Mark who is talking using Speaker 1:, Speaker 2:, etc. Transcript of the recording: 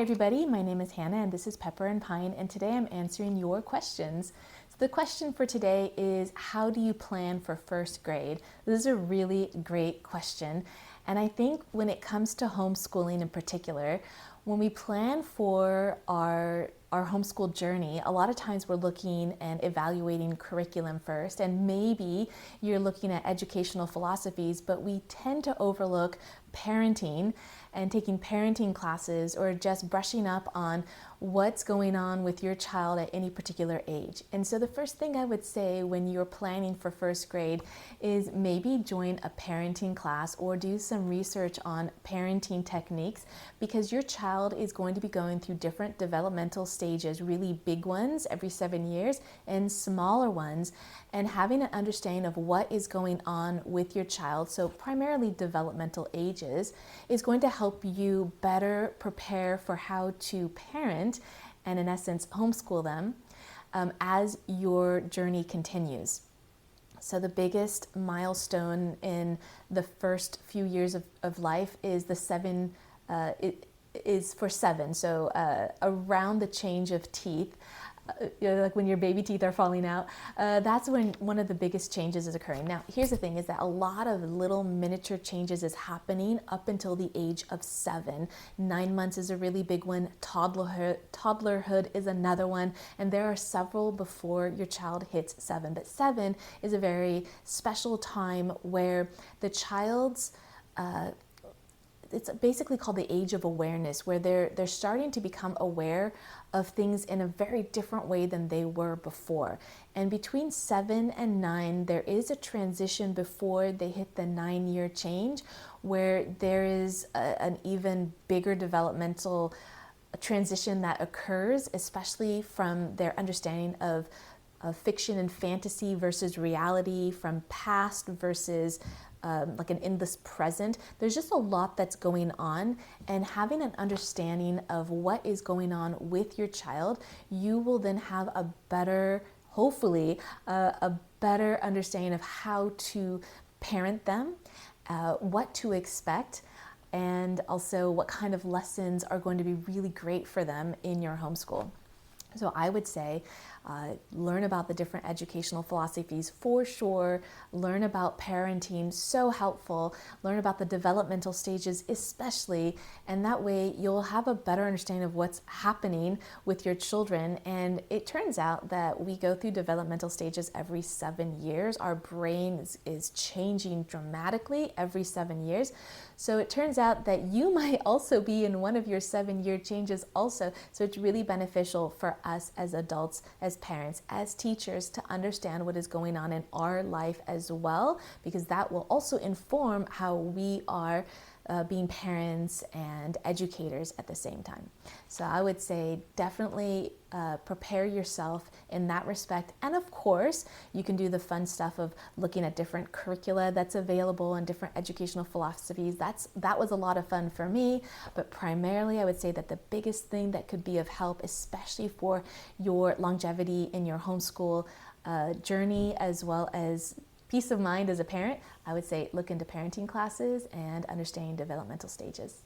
Speaker 1: Hi everybody, my name is Hannah and this is Pepper and Pine, and today I'm answering your questions. So the question for today is, how do you plan for first grade? This is a really great question, and I think when it comes to homeschooling in particular, when we plan for our homeschool journey, a lot of times we're looking and evaluating curriculum first, and maybe you're looking at educational philosophies, but we tend to overlook parenting and taking parenting classes or just brushing up on what's going on with your child at any particular age. And so the first thing I would say when you're planning for first grade is maybe join a parenting class or do some research on parenting techniques, because your child is going to be going through different developmental stages, really big ones every 7 years and smaller ones, and having an understanding of what is going on with your child, so primarily developmental ages, is going to help you better prepare for how to parent and, in essence, homeschool them as your journey continues. So the biggest milestone in the first few years of life is the seven, is for seven. So around the change of teeth, like when your baby teeth are falling out, that's when one of the biggest changes is occurring. Now, here's the thing, is that a lot of little miniature changes is happening up until the age of 7. 9 months is a really big one. Toddlerhood is another one. And there are several before your child hits 7. But 7 is a very special time where the child's it's basically called the age of awareness, where they're starting to become aware of things in a very different way than they were before. And between 7 and 9, there is a transition before they hit the 9-year change, where there is an even bigger developmental transition that occurs, especially from their understanding of fiction and fantasy versus reality, from past versus like an endless present. There's just a lot that's going on, and having an understanding of what is going on with your child, you will then have a better, hopefully, a better understanding of how to parent them, what to expect, and also what kind of lessons are going to be really great for them in your homeschool. So I would say learn about the different educational philosophies for sure, learn about parenting, so helpful, learn about the developmental stages especially, and that way you'll have a better understanding of what's happening with your children. And it turns out that we go through developmental stages every 7 years. Our brain is changing dramatically every 7 years. So it turns out that you might also be in one of your 7-year changes also. So it's really beneficial for us as adults, as parents, as teachers, to understand what is going on in our life as well, because that will also inform how we are being parents and educators at the same time. So I would say definitely prepare yourself in that respect. And of course, you can do the fun stuff of looking at different curricula that's available and different educational philosophies. That was a lot of fun for me, but primarily I would say that the biggest thing that could be of help, especially for your longevity in your homeschool journey, as well as peace of mind as a parent, I would say look into parenting classes and understanding developmental stages.